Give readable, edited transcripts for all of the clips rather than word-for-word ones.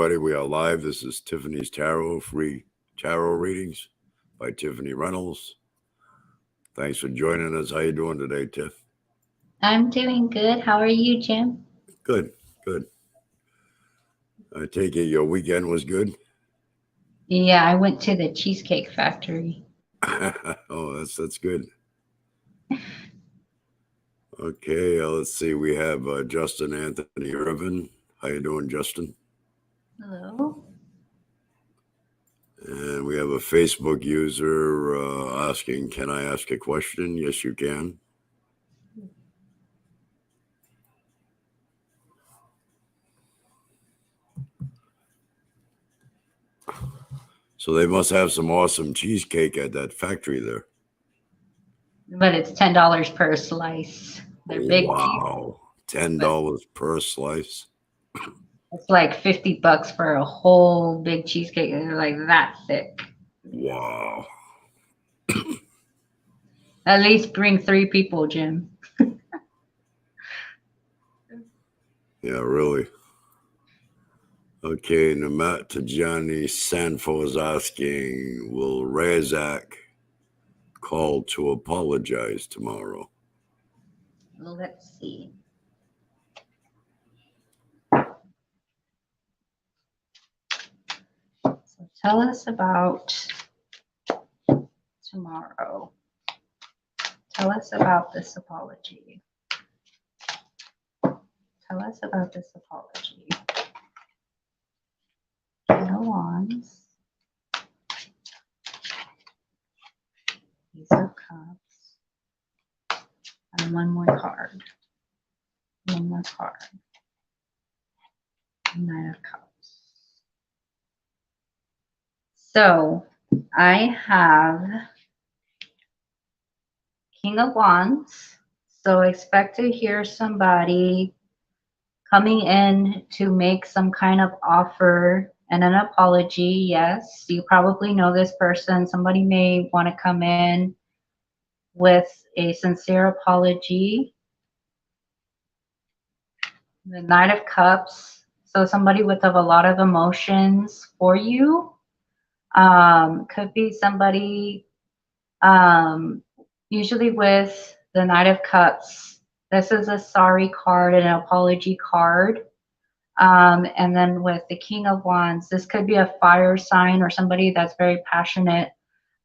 everybody. We are live. This is Tiffany's Tarot, free tarot readings by Tiffany Reynolds. Thanks for joining us. How you doing today, Tiff? I'm doing good. How are you, Jim? Good, good. I take it your weekend was good? Yeah, I went to the Cheesecake Factory. Oh, that's good. Okay, let's see. We have Justin Anthony Irvin. How you doing, Justin? Hello. And we have a Facebook user asking, can I ask a question? Yes, you can. So they must have some awesome cheesecake at that factory there. But it's $10 per slice. They're big. Wow, $10 per slice. It's like $50 for a whole big cheesecake. They're like that thick. Wow. At least bring 3 people, Jim. Yeah, really. Okay, Namat Tajani Sanfo is asking, will Razak call to apologize tomorrow? Well, let's see. So tell us about tomorrow. Tell us about this apology. Tell us about this apology. King of Wands. Ace of Cups. And one more card. One more card. Knight of Cups. So I have King of Wands. So expect to hear somebody coming in to make some kind of offer and an apology. Yes, you probably know this person. Somebody may want to come in with a sincere apology. The Knight of Cups. So somebody with a lot of emotions for you. Could be somebody, usually with the Knight of Cups, this is a sorry card, an apology card. And then with the King of Wands, this could be a fire sign or somebody that's very passionate.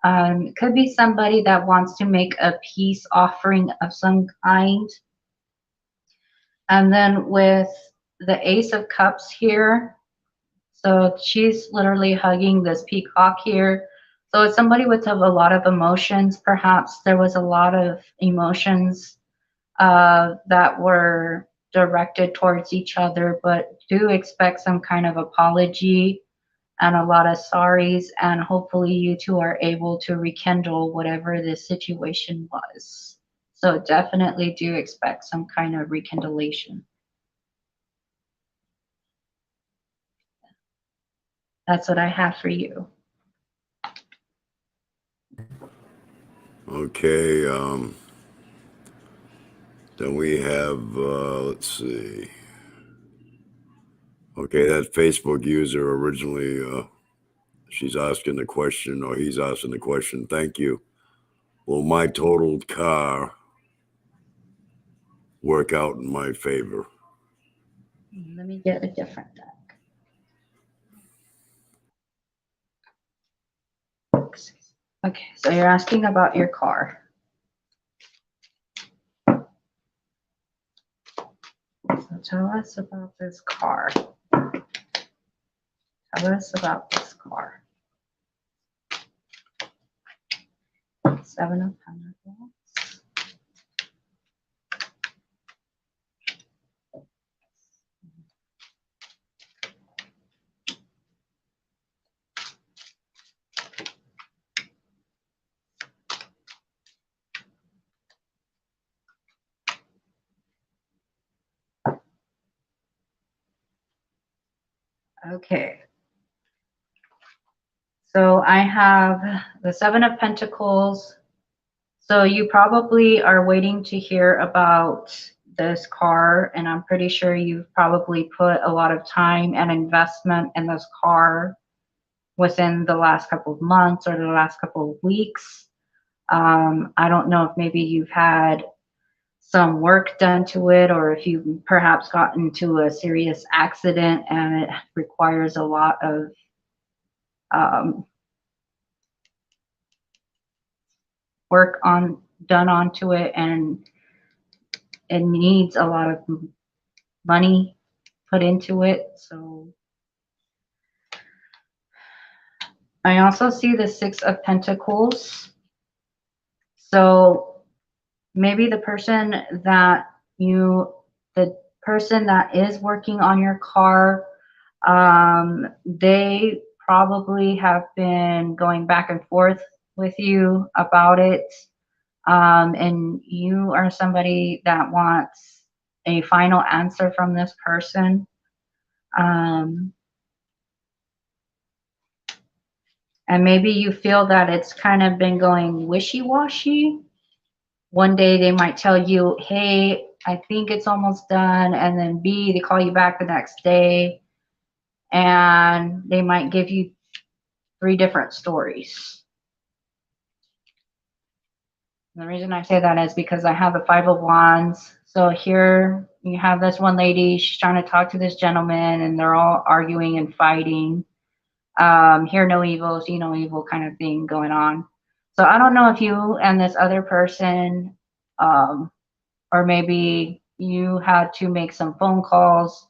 It could be somebody that wants to make a peace offering of some kind. And then with the Ace of Cups here, so she's literally hugging this peacock here. So it's somebody with a lot of emotions. Perhaps there was a lot of emotions that were directed towards each other, but do expect some kind of apology and a lot of sorries. And hopefully you two are able to rekindle whatever this situation was. So definitely do expect some kind of rekindlation. That's what I have for you. Okay, then we have, let's see. Okay, that Facebook user originally, she's asking the question, or he's asking the question, thank you. Will my totaled car work out in my favor? Let me get a different deck. Okay, so you're asking about your car. So tell us about this car. Tell us about this car. 7 of Pentacles. Okay. So I have the 7 of Pentacles. So you probably are waiting to hear about this car, and I'm pretty sure you've probably put a lot of time and investment in this car within the last couple of months or the last couple of weeks. I don't know if maybe you've had some work done to it, or if you perhaps got into a serious accident and it requires a lot of um, work on done onto it, and it needs a lot of money put into it. So I also see the Six of Pentacles. So maybe the person that the person that is working on your car, they probably have been going back and forth with you about it. And you are somebody that wants a final answer from this person. Um, and maybe you feel that it's kind of been going wishy-washy. One day they might tell you, hey, I think it's almost done. And then B, they call you back the next day and they might give you 3 different stories. And the reason I say that is because I have the Five of Wands. So here you have this one lady, she's trying to talk to this gentleman and they're all arguing and fighting. Hear no evil, see no evil kind of thing going on. So I don't know if you and this other person, or maybe you had to make some phone calls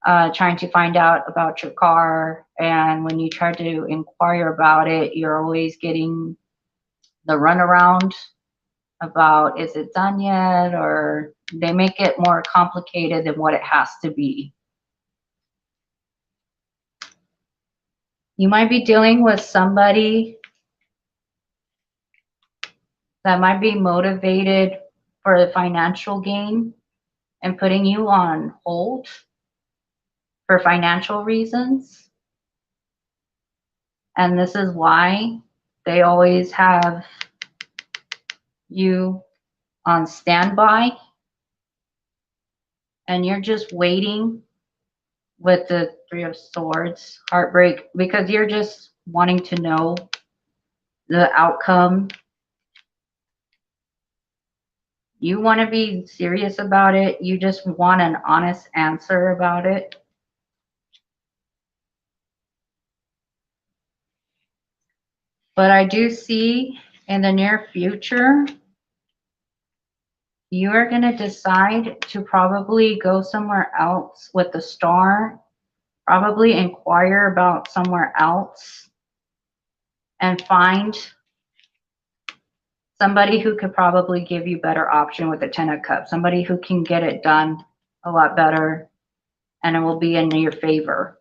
trying to find out about your car. And when you try to inquire about it, you're always getting the runaround about, is it done yet? Or they make it more complicated than what it has to be. You might be dealing with somebody that might be motivated for the financial gain and putting you on hold for financial reasons. And this is why they always have you on standby and you're just waiting with the Three of Swords, heartbreak, because you're just wanting to know the outcome. You want to be serious about it. You just want an honest answer about it. But I do see in the near future, you are going to decide to probably go somewhere else with the Star, probably inquire about somewhere else and find somebody who could probably give you better option with the Ten of Cups, somebody who can get it done a lot better and it will be in your favor.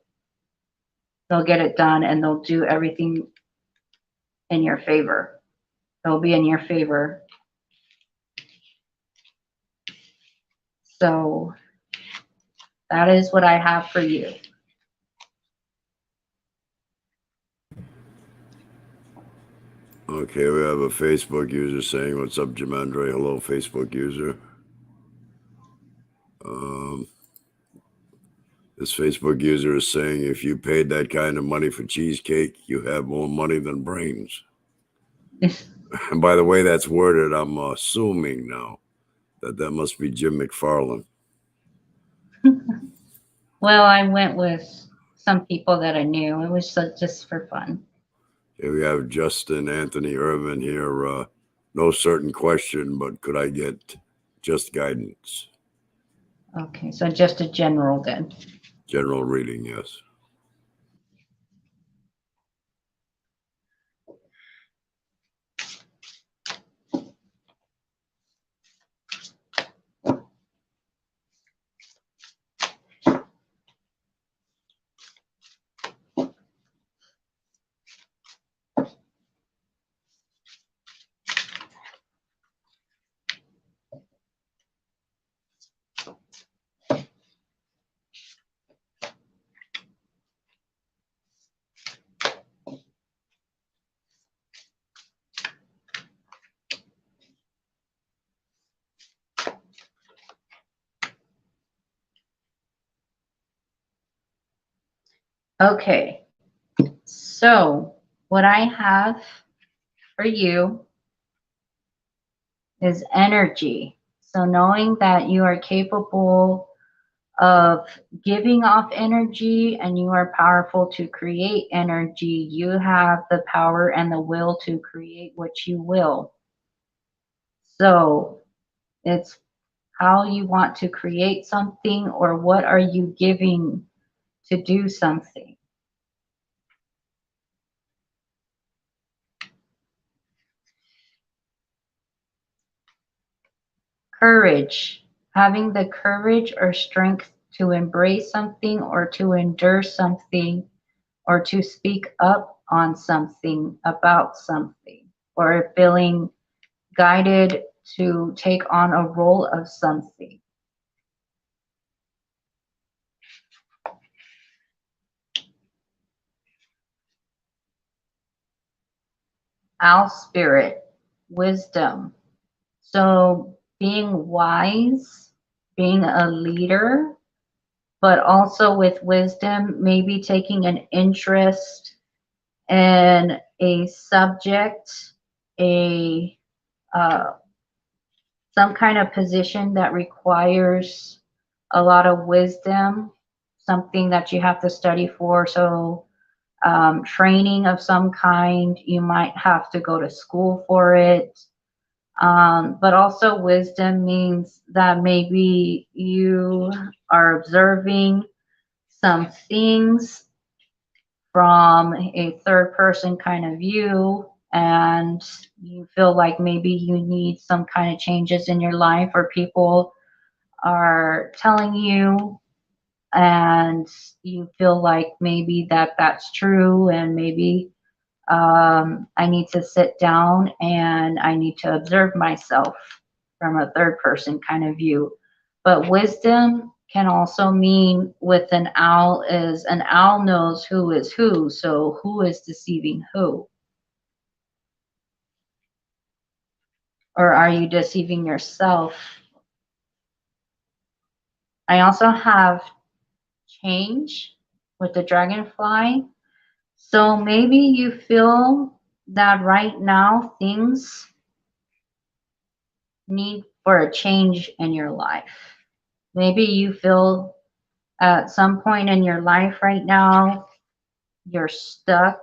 They'll get it done and they'll do everything in your favor. They'll be in your favor. So that is what I have for you. Okay, we have a Facebook user saying, "What's up, Jamandre?" Hello, Facebook user. This Facebook user is saying, if you paid that kind of money for cheesecake, you have more money than brains. And by the way that's worded, I'm assuming now that must be Jim McFarland. Well, I went with some people that I knew. It was just for fun. Okay, we have Justin Anthony Irvin here. No certain question, but could I get just guidance? Okay, so just a general then. General reading, yes. Okay, so what I have for you is energy. So knowing that you are capable of giving off energy and you are powerful to create energy, you have the power and the will to create what you will. So it's how you want to create something, or what are you giving to do something. Courage, having the courage or strength to embrace something or to endure something or to speak up on something, about something, or feeling guided to take on a role of something. Owl spirit, wisdom. So being wise, being a leader, but also with wisdom, maybe taking an interest in a subject, a some kind of position that requires a lot of wisdom, something that you have to study for. So training of some kind, you might have to go to school for it. But also wisdom means that maybe you are observing some things from a third person kind of view, and you feel like maybe you need some kind of changes in your life, or people are telling you, and you feel like maybe that's true, and maybe I need to sit down and I need to observe myself from a third person kind of view. But wisdom can also mean, with an owl, is an owl knows who is who. So who is deceiving who? Or are you deceiving yourself? I also have change with the dragonfly. So maybe you feel that right now things need for a change in your life. Maybe you feel at some point in your life right now, you're stuck.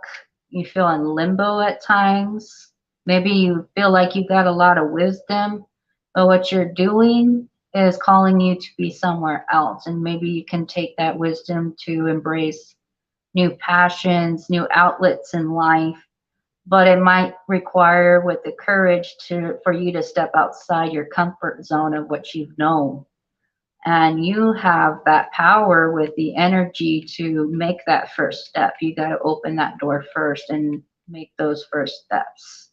You feel in limbo at times. Maybe you feel like you got a lot of wisdom, but what you're doing is calling you to be somewhere else. And maybe you can take that wisdom to embrace new passions, new outlets in life. But it might require, with the courage, to for you to step outside your comfort zone of what you've known. And you have that power with the energy to make that first step. You got to open that door first and make those first steps.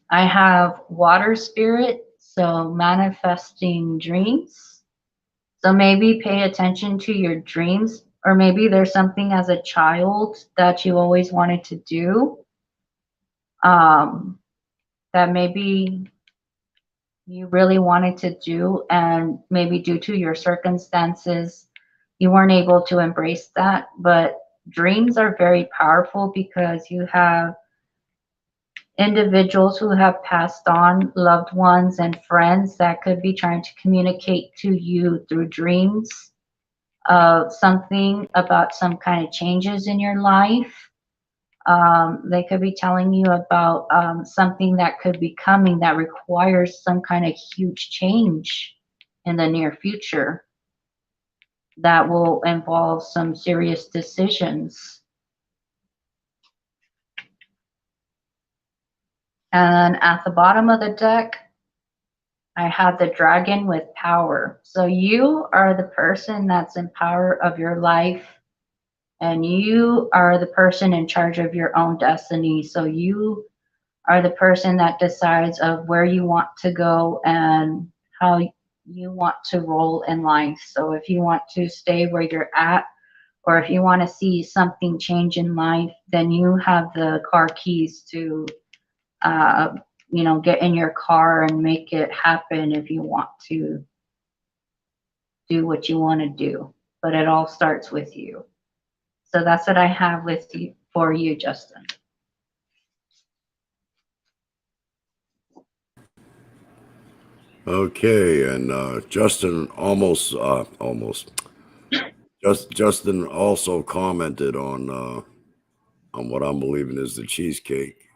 I have water spirit, so manifesting dreams. So maybe pay attention to your dreams, or maybe there's something as a child that you always wanted to do, um, that maybe you really wanted to do, and maybe due to your circumstances, you weren't able to embrace that. But dreams are very powerful because you have individuals who have passed on, loved ones and friends, that could be trying to communicate to you through dreams of something about some kind of changes in your life. They could be telling you about something that could be coming that requires some kind of huge change in the near future that will involve some serious decisions. And at the bottom of the deck, I had the dragon with power. So you are the person that's in power of your life, and you are the person in charge of your own destiny. So you are the person that decides of where you want to go and how you want to roll in life. So if you want to stay where you're at, or if you want to see something change in life, then you have the car keys to, uh, get in your car and make it happen if you want to do what you want to do, but it all starts with you. So that's what I have with you for you, Justin. Okay, and Justin Justin also commented on what I'm believing is the cheesecake,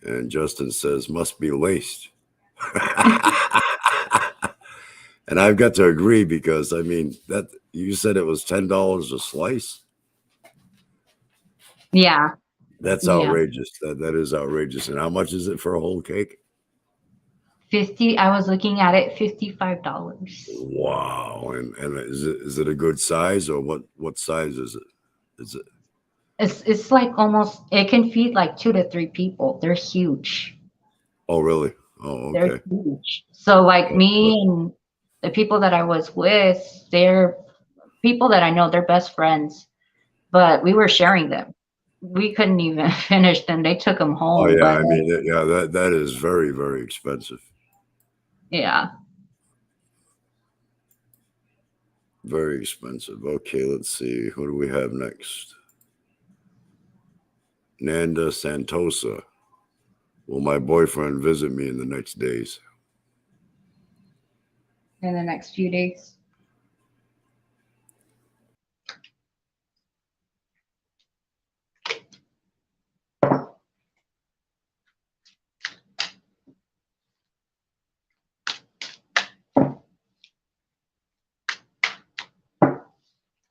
and Justin says must be laced. And I've got to agree because I mean that you said it was $10 a slice. Yeah, That's yeah. outrageous. That is outrageous. And how much is it for a whole cake? 50, I was looking at it, $55. Wow. And is it a good size or what size is it? Is it It's like almost, it can feed like 2 to 3 people. They're huge. oh really? Oh, They're okay. huge. So like But me and the people that I was with, they're people that I know, they're best friends, but we were sharing them. We couldn't even finish them. They took them oh home, yeah, but I mean yeah, that is very, very expensive. yeah. Very expensive. Okay, let's see. Who do we have next? Nanda Santosa. Will my boyfriend visit me in the next days? In the next few days.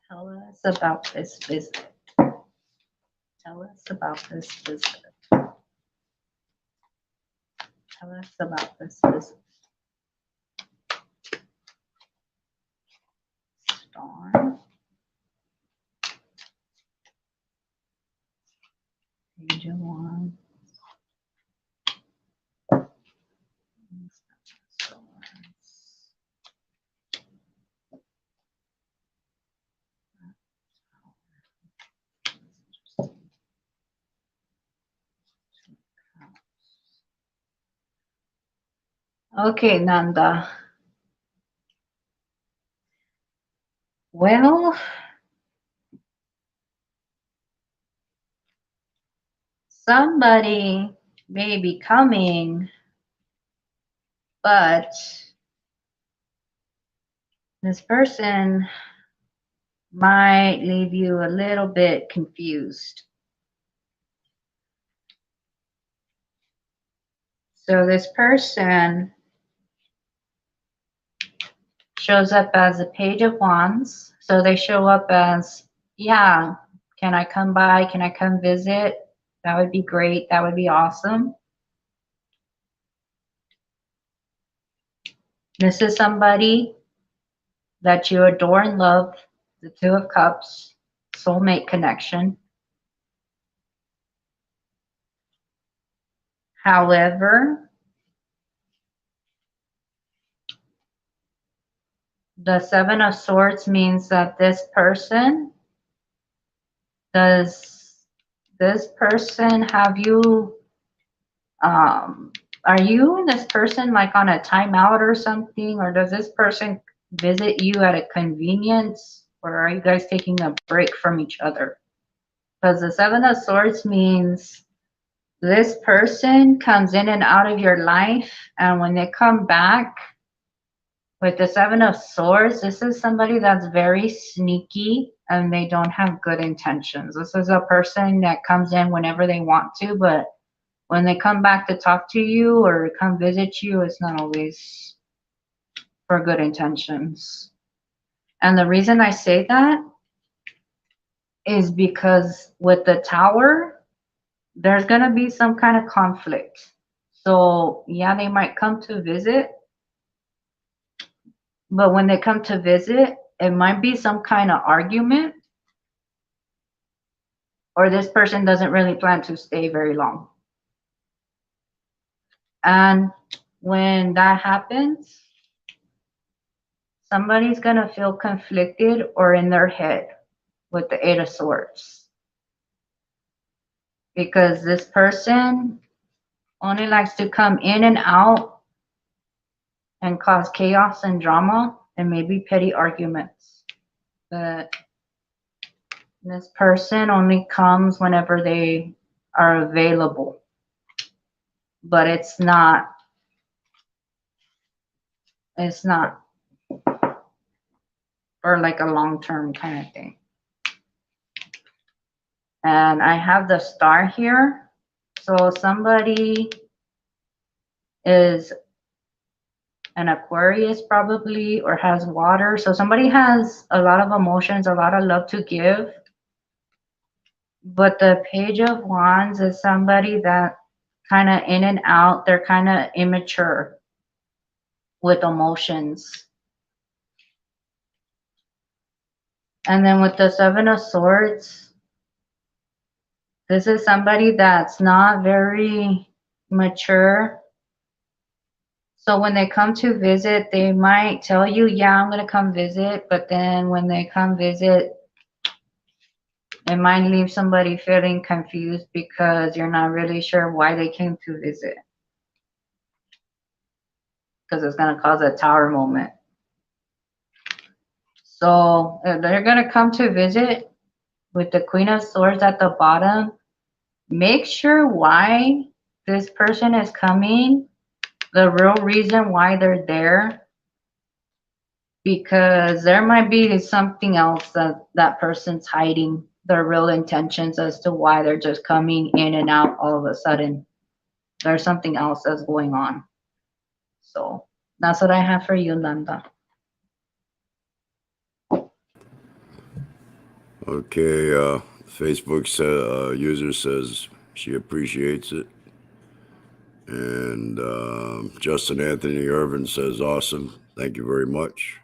Tell us about this visit. Tell us about this visit. Tell us about this visit. Star. Page one. Okay, Nanda. Well, somebody may be coming, but this person might leave you a little bit confused. So this person shows up as a Page of Wands. So they show up as, yeah, can I come by? Can I come visit? That would be great. That would be awesome. This is somebody that you adore and love, the Two of Cups, soulmate connection. However, the Seven of Swords means that does this person have you, are you and this person like on a timeout or something? Or does this person visit you at a convenience? Or are you guys taking a break from each other? Because the Seven of Swords means this person comes in and out of your life, and when they come back with the Seven of Swords, this is somebody that's very sneaky and they don't have good intentions. This is a person that comes in whenever they want to, but when they come back to talk to you or come visit you, it's not always for good intentions. And the reason I say that is because with the Tower, there's going to be some kind of conflict. So, yeah, they might come to visit, but when they come to visit, it might be some kind of argument, or this person doesn't really plan to stay very long. And when that happens, somebody's going to feel conflicted or in their head with the Eight of Swords. Because this person only likes to come in and out and cause chaos and drama and maybe petty arguments. But this person only comes whenever they are available, but it's not for like a long-term kind of thing. And I have the star here. So somebody is an Aquarius probably, or has water. So somebody has a lot of emotions, a lot of love to give. But the Page of Wands is somebody that kind of in and out. They're kind of immature with emotions. And then with the Seven of Swords, this is somebody that's not very mature. So when they come to visit, they might tell you, yeah, I'm going to come visit. But then when they come visit, it might leave somebody feeling confused because you're not really sure why they came to visit. Because it's going to cause a tower moment. So if they're going to come to visit with the Queen of Swords at the bottom, make sure why this person is coming, the real reason why they're there, because there might be something else that that person's hiding their real intentions as to why they're just coming in and out all of a sudden. There's something else that's going on. So that's what I have for you, Nanda. Okay, Facebook user says she appreciates it. And Justin Anthony Irvin says, awesome. Thank you very much.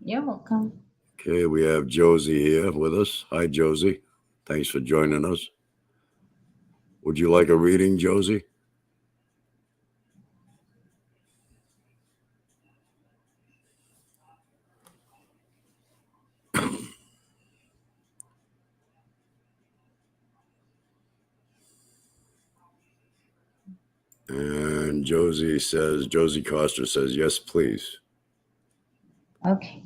You're welcome. Okay, we have Josie here with us. Hi, Josie. Thanks for joining us. Would you like a reading, Josie? And Josie Coster says, yes, please. Okay.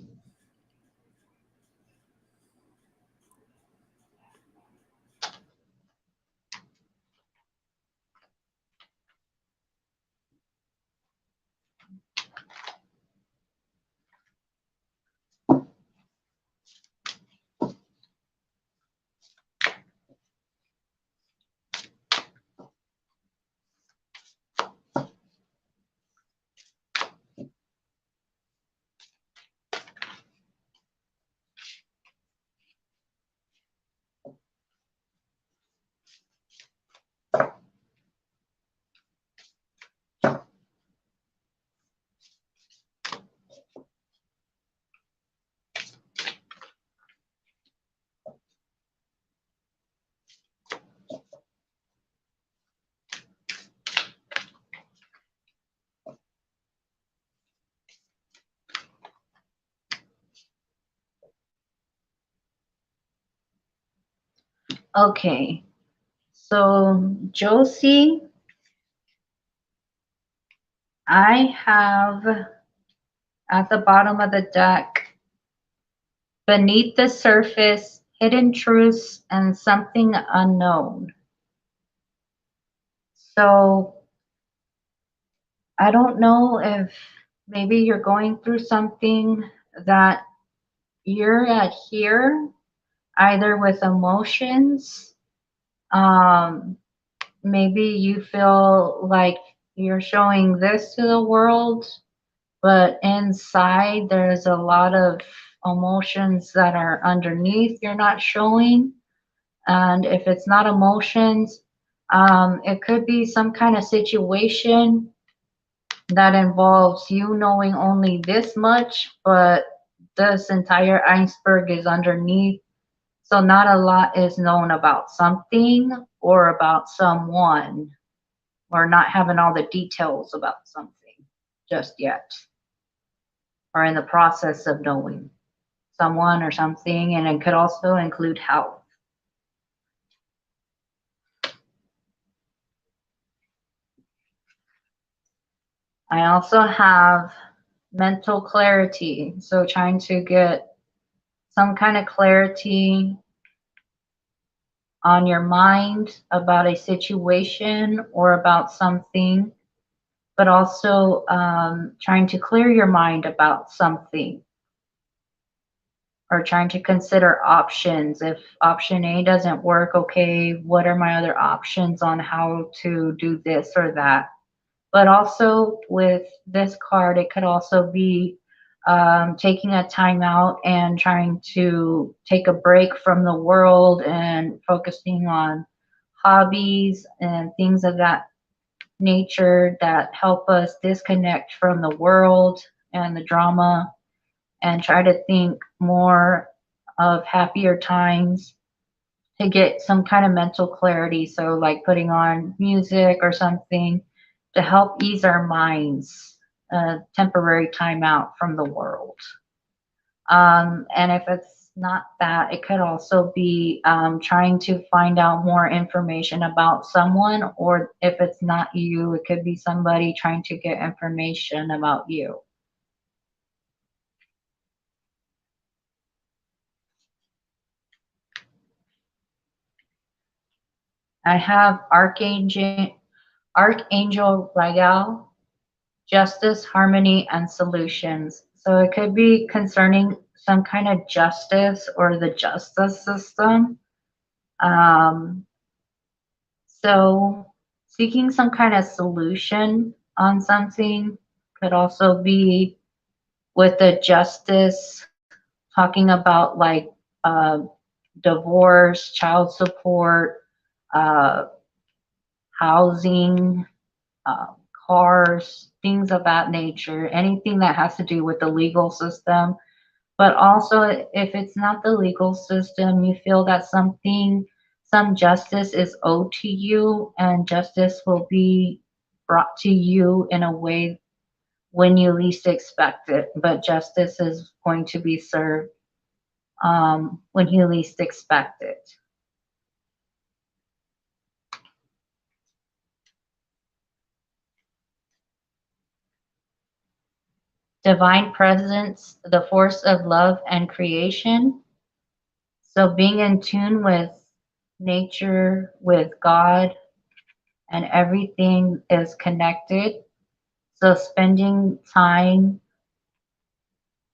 Okay. So Josie, I have at the bottom of the deck, beneath the surface, hidden truths and something unknown. So I don't know if maybe you're going through something that you're at here, either with emotions. Maybe you feel like you're showing this to the world, but inside there's a lot of emotions that are underneath you're not showing. And if it's not emotions, it could be some kind of situation that involves you knowing only this much, but this entire iceberg is underneath. So not a lot is known about something or about someone, or not having all the details about something just yet, or in the process of knowing someone or something. And it could also include health. I also have mental clarity. So trying to get some kind of clarity on your mind about a situation or about something, but also trying to clear your mind about something or trying to consider options. If option A doesn't work, okay, what are my other options on how to do this or that? But also with this card, it could also be taking a time out and trying to take a break from the world and focusing on hobbies and things of that nature that help us disconnect from the world and the drama and try to think more of happier times to get some kind of mental clarity. So, like putting on music or something to help ease our minds, a temporary time out from the world. And if it's not that, it could also be trying to find out more information about someone, or if it's not you, it could be somebody trying to get information about you. I have Archangel Ragal, justice, harmony, and solutions. So it could be concerning some kind of justice or the justice system. Um, so seeking some kind of solution on something could also be with the justice, talking about like uh, divorce, child support, uh, housing, uh, cars, things of that nature, anything that has to do with the legal system. But also, if it's not the legal system, you feel that some justice is owed to you, and justice will be brought to you in a way when you least expect it. But justice is going to be served when you least expect it. Divine presence, the force of love and creation. So being in tune with nature, with God, and everything is connected. So spending time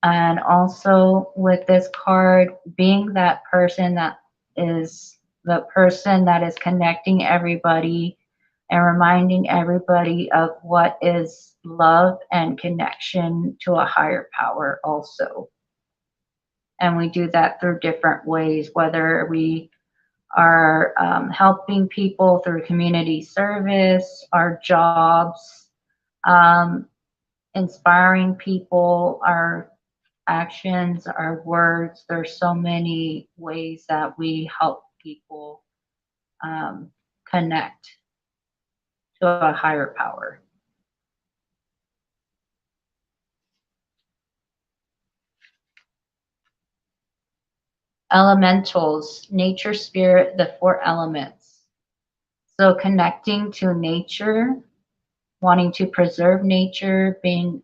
and also with this card, being that person that is the person that is connecting everybody and reminding everybody of what is love and connection to a higher power also. And we do that through different ways, whether we are helping people through community service, our jobs, um, inspiring people, our actions, our words. There's so many ways that we help people um, connect to a higher power. Elementals, nature, spirit, the four elements. So connecting to nature, wanting to preserve nature, being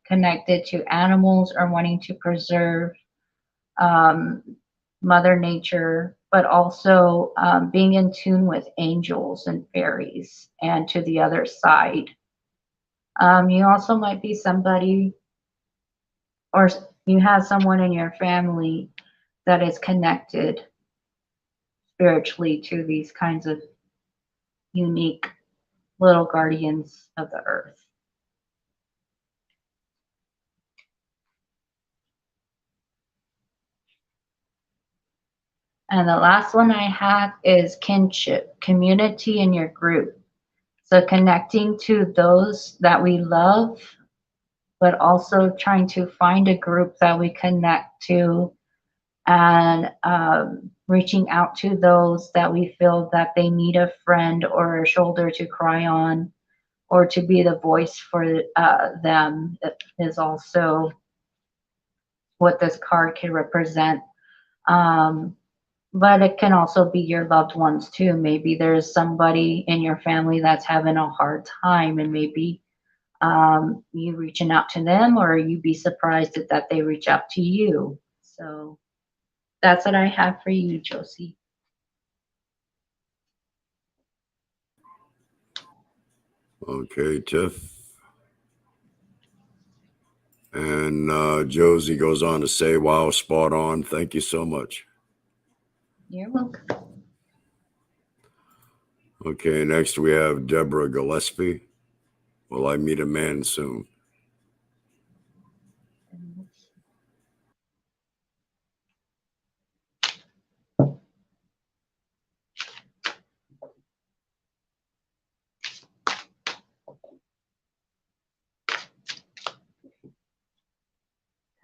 connected to animals, or wanting to preserve um, Mother Nature, but also being in tune with angels and fairies and to the other side. You also might be somebody, or you have someone in your family that is connected spiritually to these kinds of unique little guardians of the earth. And the last one I have is kinship, community in your group. So connecting to those that we love, but also trying to find a group that we connect to and reaching out to those that we feel that they need a friend or a shoulder to cry on or to be the voice for them is also what this card can represent. Um, but it can also be your loved ones too. Maybe there's somebody in your family that's having a hard time, and maybe You reaching out to them, or you be surprised that they reach out to you. So that's what I have for you, Josie. Okay, Tiff. And Josie goes on to say, wow, spot on. Thank you so much. You're welcome. Okay, next we have Deborah Gillespie. Will I meet a man soon?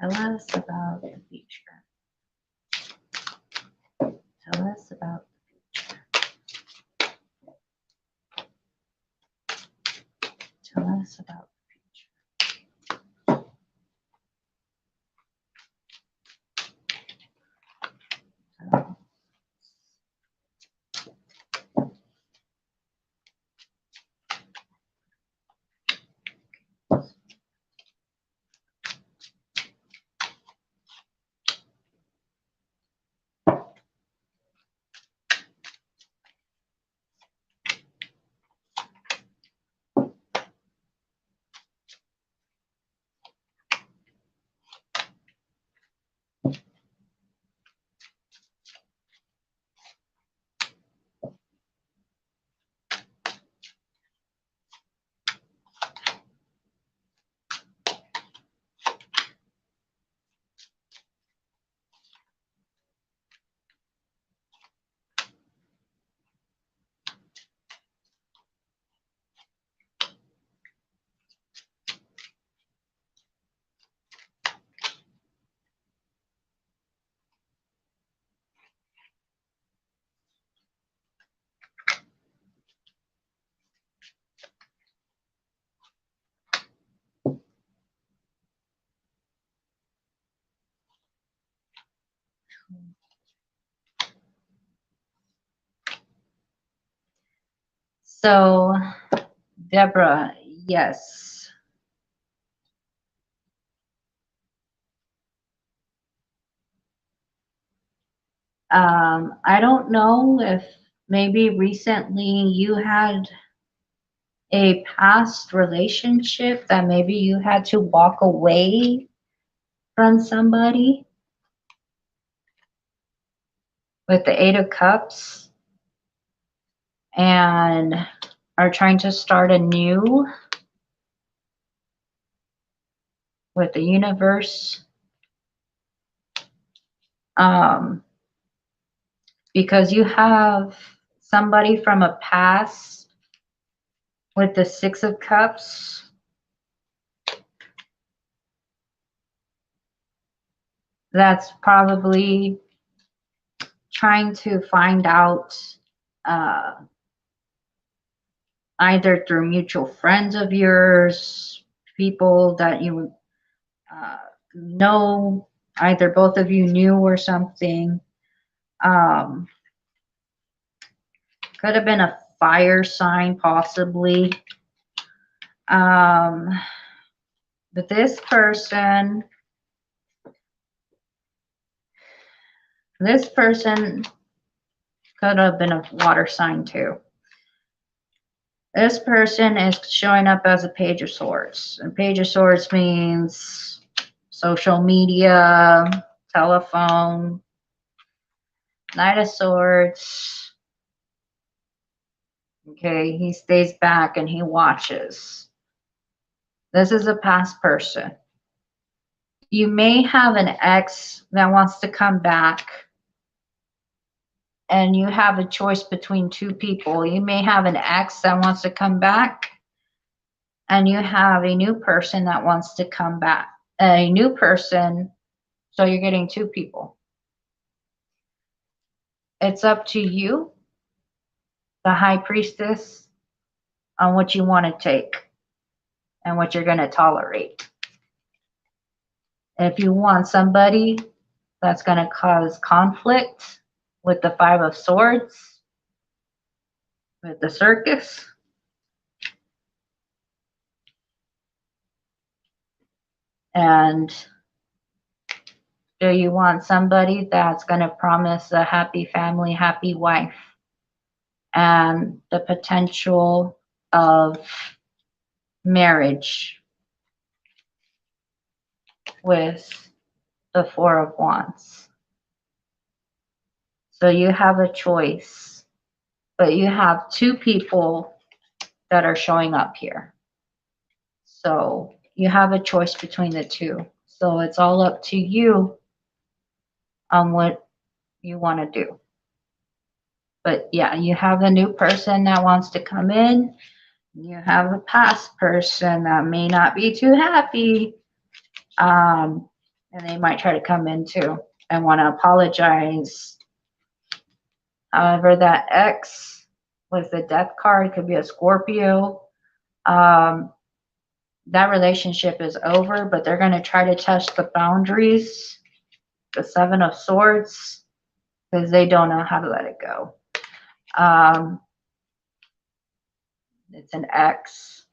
Tell us about the future. Tell us about the future. Tell us about the future. So, Deborah, yes. I don't know if maybe recently you had a past relationship that maybe you had to walk away from somebody with the Eight of Cups and are trying to start anew with the universe. Because you have somebody from a past with the Six of Cups. That's probably trying to find out either through mutual friends of yours, people that you know, either both of you knew or something. Could have been a fire sign, possibly. But this person could have been a water sign too. This person is showing up as a Page of Swords. And Page of Swords means social media, telephone. Knight of Swords. Okay, he stays back and he watches. This is a past person. You may have an ex that wants to come back, and you have a choice between two people. You may have an ex that wants to come back, and you have a new person that wants to come back. A new person, so you're getting two people. It's up to you, the High Priestess, on what you want to take and what you're going to tolerate. If you want somebody that's going to cause conflict with the Five of Swords, with the Circus, And do you want somebody that's going to promise a happy family, happy wife, and the potential of marriage with the Four of Wands? So you have a choice, but you have two people that are showing up here. So you have a choice between the two. So it's all up to you on what you want to do. But yeah, you have a new person that wants to come in. You have a past person that may not be too happy. And they might try to come in too and want to apologize. However, that X with the death card could be a Scorpio. Um, that relationship is over, but they're going to try to test the boundaries. The Seven of Swords, because they don't know how to let it go. It's an X.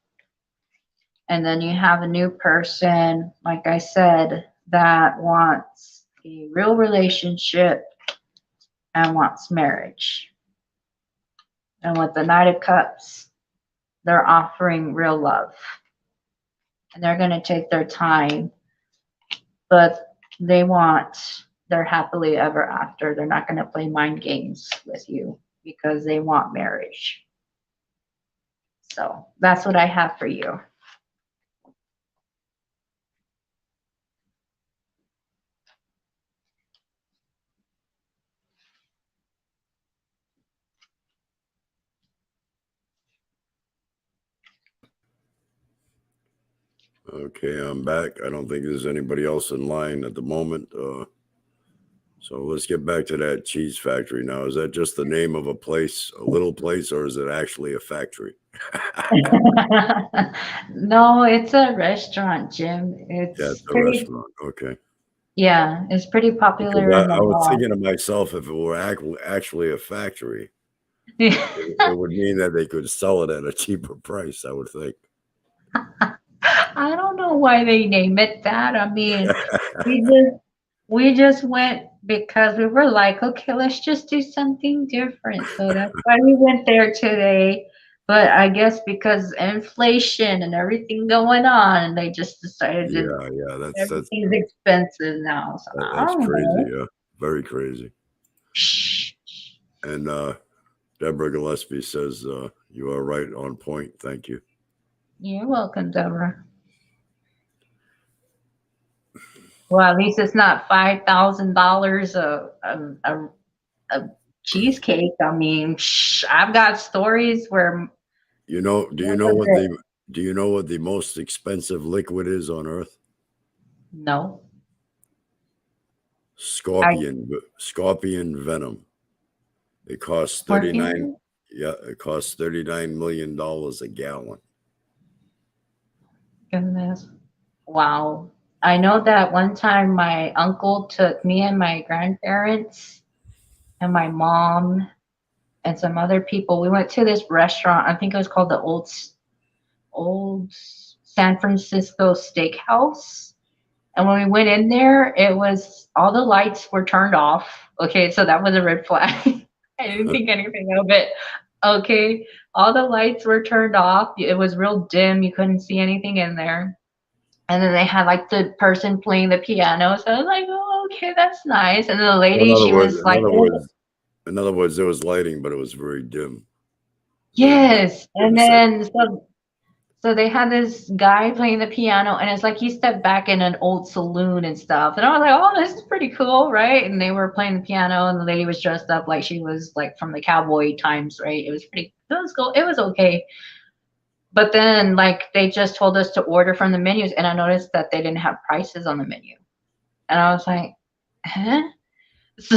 And then you have a new person, like I said, that wants a real relationship and wants marriage. And with the Knight of Cups, they're offering real love. And they're going to take their time, but they want their happily ever after. They're not going to play mind games with you because they want marriage. So that's what I have for you. Okay, I'm back. I don't think there's anybody else in line at the moment. So let's get back to that cheese factory now. Is that just the name of a place, a little place, or is it actually a factory? No, it's a restaurant, Jim. Yeah, it's It's a pretty, restaurant. Okay. yeah, it's pretty Because popular in the I was mall. thinking to myself, if it were actually a factory, it would mean that they could sell it at a cheaper price, I would think. I don't know why they name it that. I mean, we just we just went because we were like, okay, let's just do something different. So that's why we went there today. But I guess because inflation and everything going on, they just decided to Yeah, everything's expensive now. So I that's don't crazy. know. Yeah, very crazy. Shh. And Deborah Gillespie says you are right on point. Thank you. You're welcome, Deborah. Well, at least it's not $5,000 a cheesecake. I mean, I've got stories where You know, what was it? do you know what the most expensive liquid is on earth? No, I Scorpion venom. It costs 39 scorpion. yeah, it costs $39 million a gallon. Goodness, wow. I know that one time my uncle took me and my grandparents and my mom and some other people. We went to this restaurant. I think it was called the Old San Francisco Steakhouse. And when we went in there, it was all the lights were turned off. Okay, so that was a red flag. I didn't think anything of it. Okay, all the lights were turned off. It was real dim. You couldn't see anything in there. And then they had like the person playing the piano. So I was like, oh, okay, that's nice. And then the Well, lady, she was like, oh, in other words, there was lighting, but it was very dim, very yes. dim And setting. then so they had this guy playing the piano, and it's like he stepped back in an old saloon and stuff. And I was like, oh, this is pretty cool, right? And they were playing the piano, and the lady was dressed up like she was like from the cowboy times, right? It was cool. It was okay. But then, like, they just told us to order from the menus, and I noticed that they didn't have prices on the menu. And I was like, huh? So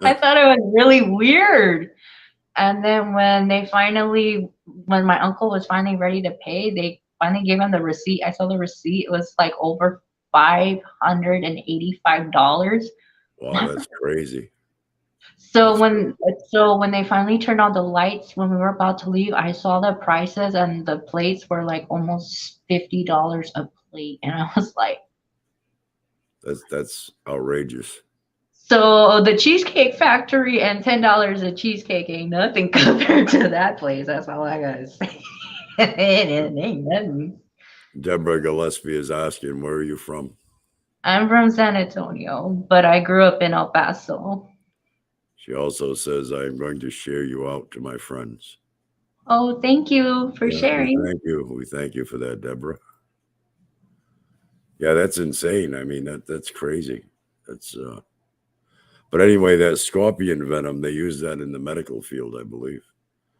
I thought it was really weird. And then when my uncle was finally ready to pay, they finally gave him the receipt. I saw the receipt. It was like over $585. Wow, that's crazy. So That's when crazy. so when they finally turned on the lights when we were about to leave, I saw the prices and the plates were like almost $50 a plate. And I was like, That's outrageous. so the Cheesecake Factory and $10 a cheesecake ain't nothing compared to that place. That's all I gotta say. It ain't nothing. Deborah Gillespie is asking, where are you from? I'm from San Antonio, but I grew up in El Paso. She also says, I am going to share you out to my friends. Oh, thank you for Yeah, we sharing. thank you. We thank you for that, Deborah. Yeah, that's insane. I mean, that's crazy. That's but anyway, that scorpion venom, they use that in the medical field, I believe.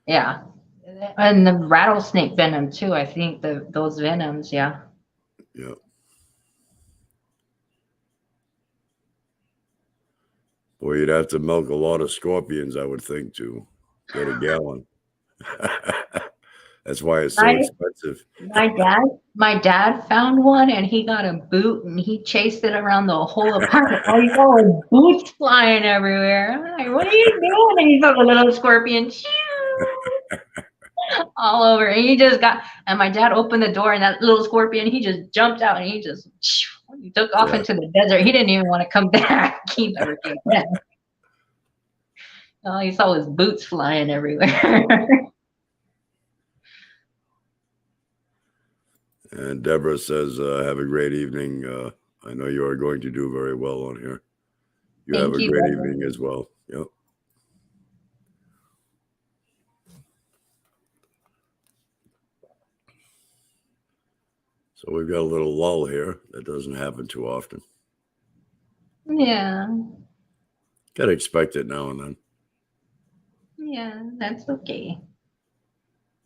Yeah. And the rattlesnake venom too. I think those venoms, yeah. Yeah. Boy, you'd have to milk a lot of scorpions, I would think, to get a gallon. That's why it's so My expensive. my dad found one and he got a boot and he chased it around the whole apartment. All you saw was boots flying everywhere. I'm like, what are you doing? And he saw the little scorpion all over. And and my dad opened the door and that little scorpion, he just jumped out and he took off Yeah. into the desert. He didn't even want to come back. He never came back. All he saw was boots flying everywhere. And Deborah says, have a great evening. I know you are going to do very well on here. You have Thank a you, great Deborah. evening as well. Yep. So we've got a little lull here. That doesn't happen too often. Yeah. Gotta expect it now and then. Yeah, that's okay.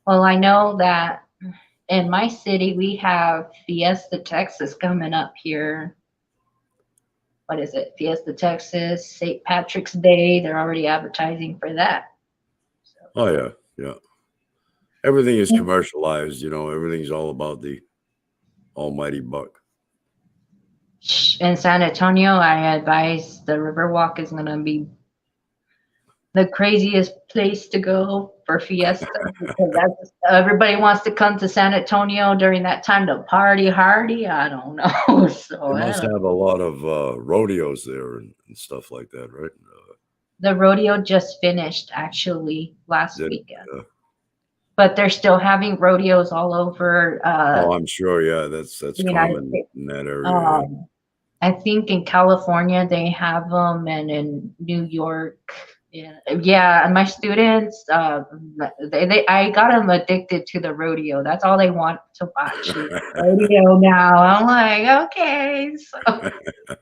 Well, I know that in my city we have Fiesta Texas coming up here. What is it? Fiesta Texas, St. Patrick's Day. They're already advertising for that. Oh yeah, yeah. Everything is commercialized, everything's all about the almighty buck. In San Antonio, I advise the Riverwalk is going to be the craziest place to go for Fiesta because everybody wants to come to San Antonio during that time to party hardy. I don't know. So They I must don't have a lot of rodeos there and stuff like that, right? The rodeo just finished actually last That, weekend, uh, but they're still having rodeos all over oh, I'm sure. Yeah, that's the United common States. in that area. Yeah. Um, I think in California they have them, and in New York. Yeah, yeah. And my students, I got them addicted to the rodeo. That's all they want to watch is rodeo now. I'm like, okay, so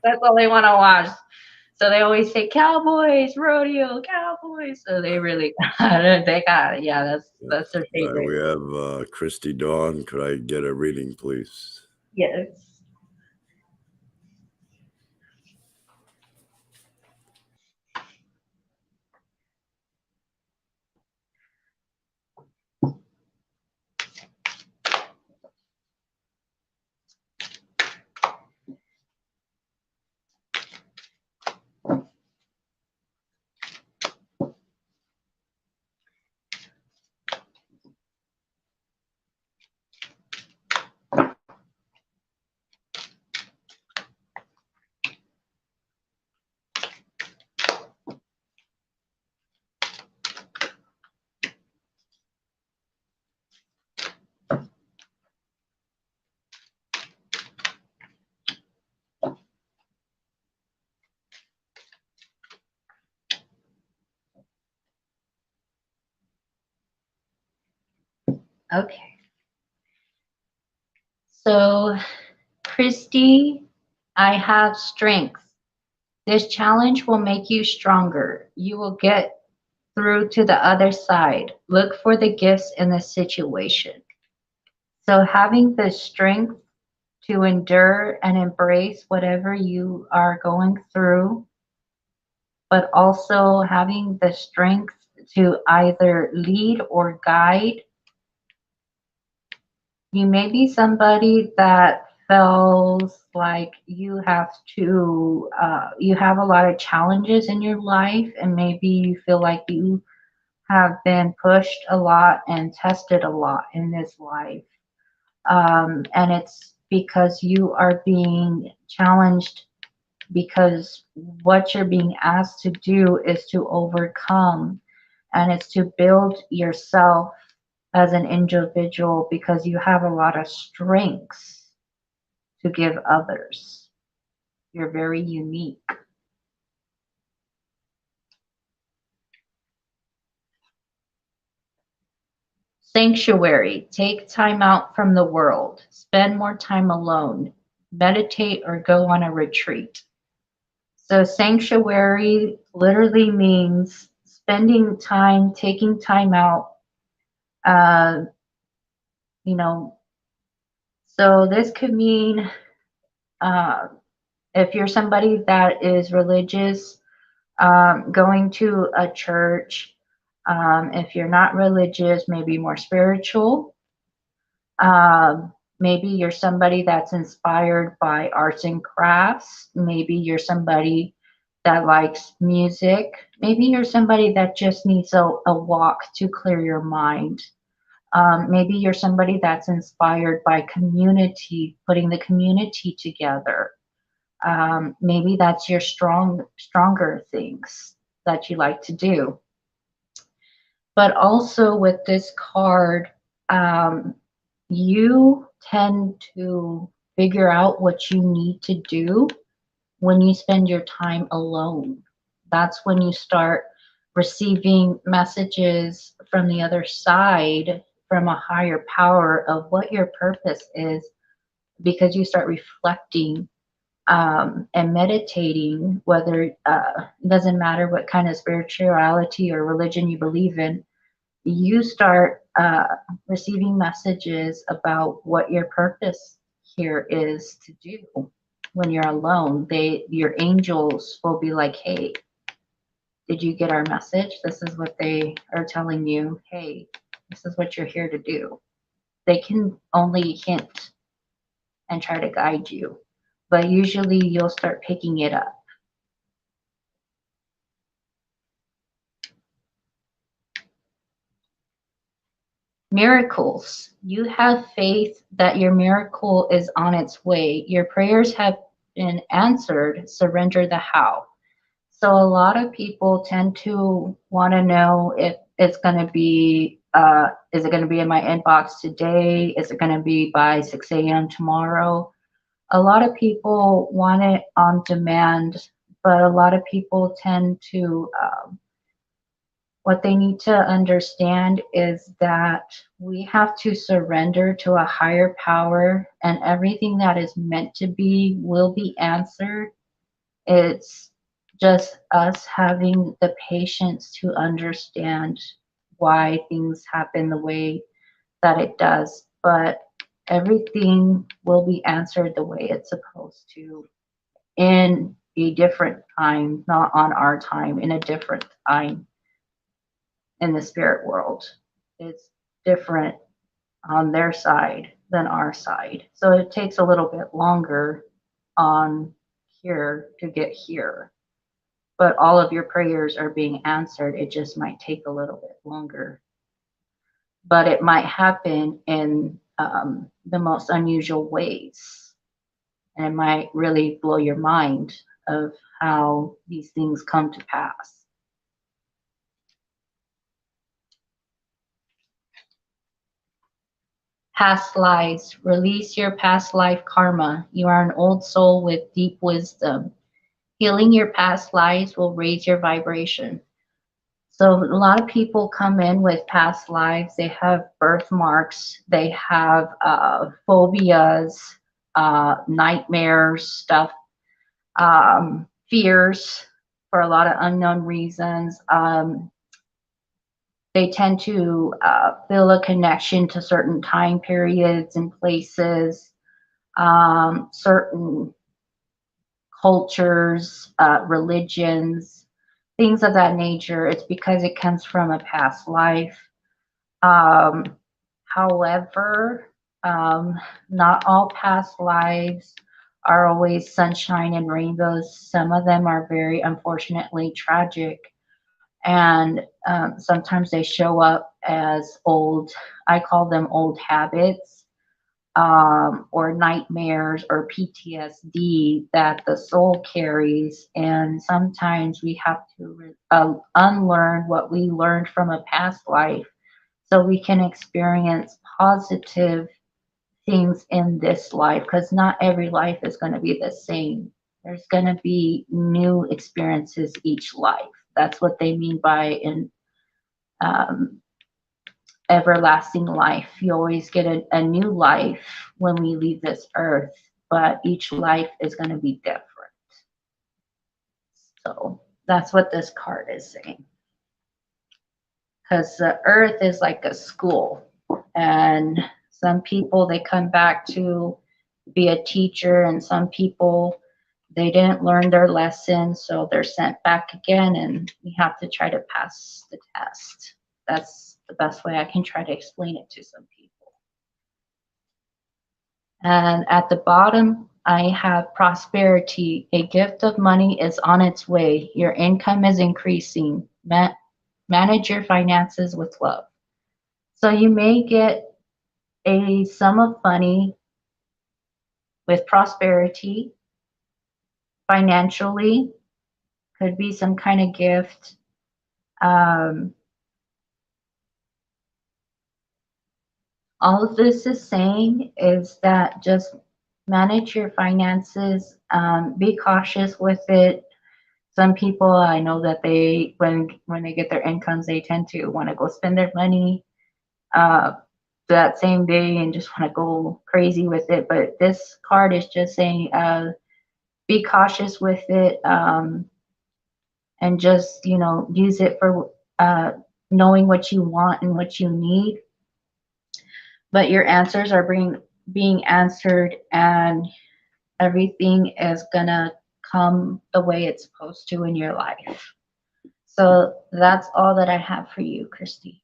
that's all they want to watch. So they always say cowboys, rodeo, cowboys. So they really they got it. Yeah, that's their All right, favorite. we have Christy Dawn. Could I get a reading, please? Yes. Okay. So, Christy, I have strength. This challenge will make you stronger. You will get through to the other side. Look for the gifts in the situation. So, having the strength to endure and embrace whatever you are going through, but also having the strength to either lead or guide. You may be somebody that feels like you have a lot of challenges in your life, and maybe you feel like you have been pushed a lot and tested a lot in this life. And it's because you are being challenged, because what you're being asked to do is to overcome, and it's to build yourself as an individual, because you have a lot of strengths to give others. You're very unique. Sanctuary. Take time out from the world. Spend more time alone. Meditate or go on a retreat. So sanctuary literally means spending time, taking time out. Uh, you know, so this could mean uh, if you're somebody that is religious, going to a church. If you're not religious, maybe more spiritual. Maybe you're somebody that's inspired by arts and crafts. Maybe you're somebody that likes music. Maybe you're somebody that just needs a walk to clear your mind. Maybe you're somebody that's inspired by community, putting the community together. Maybe that's your stronger things that you like to do. But also with this card, um, you tend to figure out what you need to do when you spend your time alone. That's when you start receiving messages from the other side, from a higher power of what your purpose is, because you start reflecting and meditating, whether it doesn't matter what kind of spirituality or religion you believe in, you start receiving messages about what your purpose here is to do. When you're alone, your angels will be like, hey, did you get our message? This is what they are telling you. Hey, this is what you're here to do. They can only hint and try to guide you, but usually you'll start picking it up. Miracles. You have faith that your miracle is on its way. Your prayers have been answered. Surrender the how. So a lot of people tend to want to know if it's going to be, is it going to be in my inbox today? Is it going to be by 6 a.m. tomorrow? A lot of people want it on demand, but a lot of people tend to what they need to understand is that we have to surrender to a higher power, and everything that is meant to be will be answered. It's just us having the patience to understand why things happen the way that it does. But everything will be answered the way it's supposed to, in a different time, not on our time, in a different time. In the spirit world, it's different on their side than our side. So it takes a little bit longer on here to get here. But all of your prayers are being answered. It just might take a little bit longer. But it might happen in the most unusual ways. And it might really blow your mind of how these things come to pass. Past lives. Release your past life karma. You are an old soul with deep wisdom. Healing your past lives will raise your vibration. So a lot of people come in with past lives. They have birthmarks. They have phobias, nightmares, stuff, fears for a lot of unknown reasons. They tend to feel a connection to certain time periods and places, certain cultures, religions, things of that nature. It's because it comes from a past life. However, not all past lives are always sunshine and rainbows. Some of them are very unfortunately tragic. And sometimes they show up as old, I call them old habits. or nightmares or PTSD that the soul carries. And sometimes we have to unlearn what we learned from a past life so we can experience positive things in this life, because not every life is going to be the same. There's going to be new experiences each life. That's what they mean by in um, everlasting life. You always get a new life when we leave this earth, but each life is going to be different. So that's what this card is saying. Because the earth is like a school, and some people they come back to be a teacher, and some people they didn't learn their lesson, so they're sent back again, and we have to try to pass the test. That's the best way I can try to explain it to some people. And at the bottom, I have prosperity. A gift of money is on its way. Your income is increasing. Manage your finances with love. So you may get a sum of money with prosperity financially, could be some kind of gift. Um, all of this is saying is that just manage your finances, be cautious with it. Some people I know that they when they get their incomes, they tend to want to go spend their money uh, that same day and just want to go crazy with it. But this card is just saying be cautious with it, and just use it for knowing what you want and what you need. But your answers are being answered, and everything is gonna come the way it's supposed to in your life. So that's all that I have for you, Christy.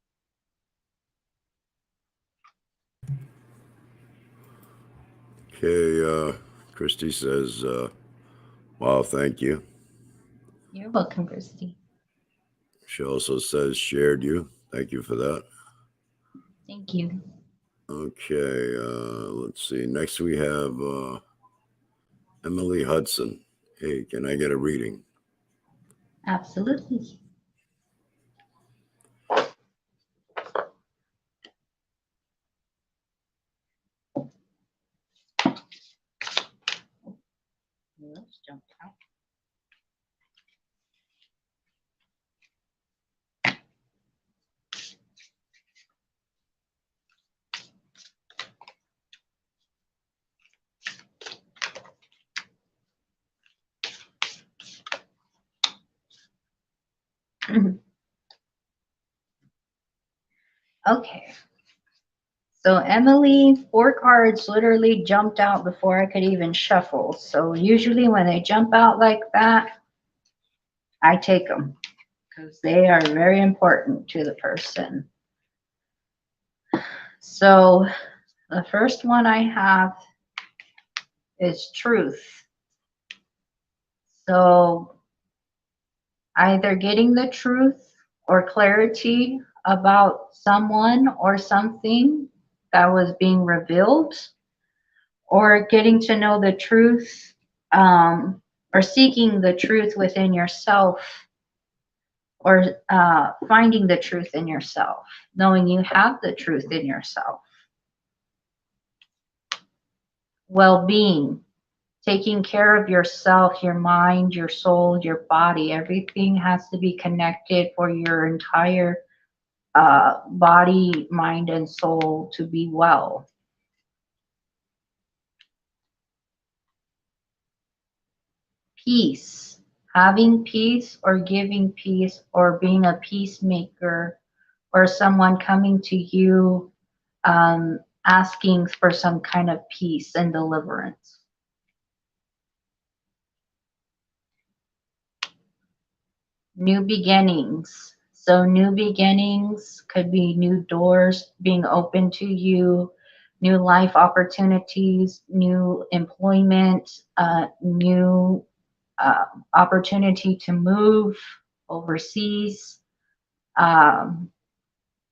Okay, Christy says, wow, thank you. You're welcome, Christy. She also says, shared you. Thank you for that. Thank you. Okay, let's see. Next we have Emily Hudson. Hey, can I get a reading? Absolutely. Let's jump out. Okay. So Emily, 4 cards literally jumped out before I could even shuffle. So usually when they jump out like that, I take them because they are very important to the person. So the first one I have is truth. So either getting the truth or clarity about someone or something that was being revealed, or getting to know the truth, or seeking the truth within yourself, or finding the truth in yourself, knowing you have the truth in yourself. Well-being, taking care of yourself, your mind, your soul, your body. Everything has to be connected for your entire body, mind, and soul to be well. Peace, having peace or giving peace or being a peacemaker, or someone coming to you asking for some kind of peace and deliverance. New beginnings. So new beginnings could be new doors being open to you, new life opportunities, new employment, new opportunity to move overseas, um,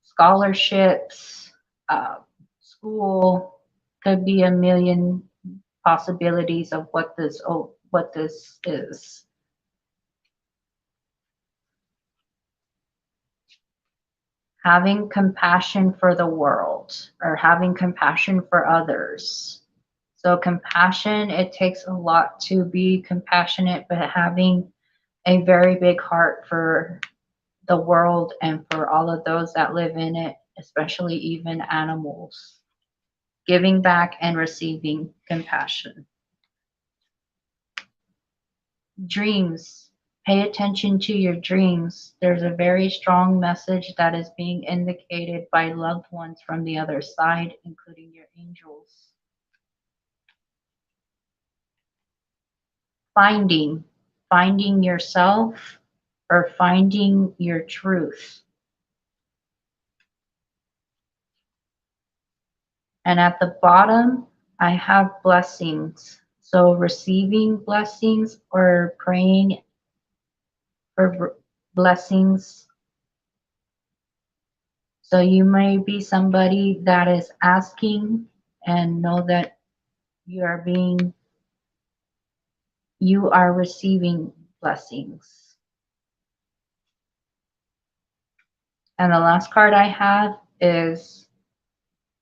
scholarships, uh, school. Could be a million possibilities of what this is. Having compassion for the world or having compassion for others. So compassion, it takes a lot to be compassionate, but having a very big heart for the world and for all of those that live in it, especially even animals. Giving back and receiving compassion. Dreams. Pay attention to your dreams. There's a very strong message that is being indicated by loved ones from the other side, including your angels. Finding yourself or finding your truth. And at the bottom, I have blessings. So receiving blessings or praying for blessings. So you may be somebody that is asking and know that you are receiving blessings. And the last card I have is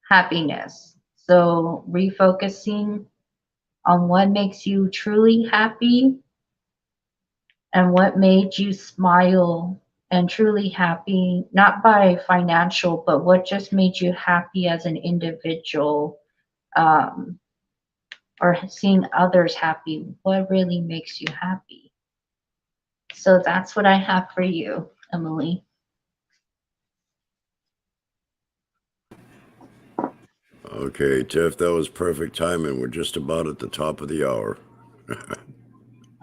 happiness. So refocusing on what makes you truly happy and what made you smile and truly happy, not by financial, but what just made you happy as an individual, um, or seeing others happy. What really makes you happy? So that's what I have for you, Emily. Okay, Tiff, that was perfect timing. We're just about at the top of the hour.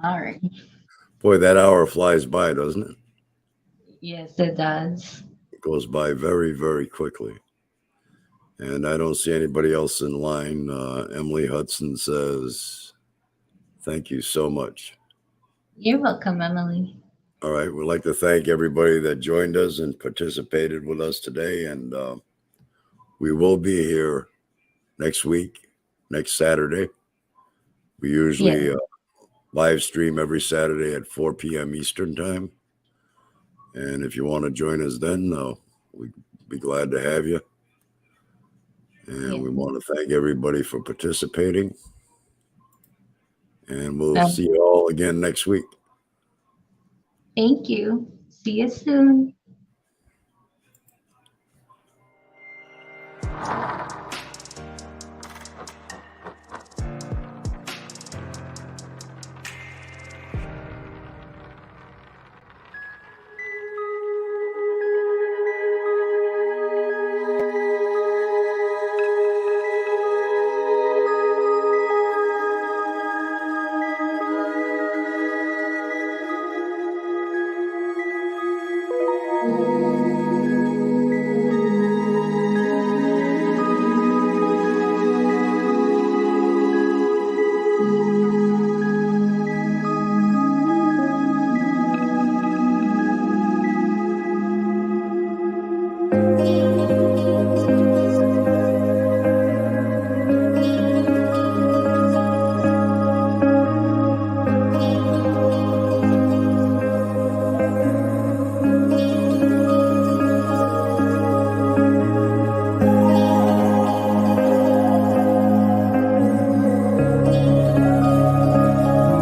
All right. Boy, that hour flies by, doesn't it? Yes, it does. It goes by very, very quickly. And I don't see anybody else in line. Emily Hudson says, thank you so much. You're welcome, Emily. All right, we'd like to thank everybody that joined us and participated with us today. And we will be here next week, next Saturday. We usually Yeah. live stream every Saturday at 4 p.m. Eastern Time. And if you want to join us then, we'd be glad to have you. And Yeah. we want to thank everybody for participating. And we'll see you all again next week. Thank you. See you soon.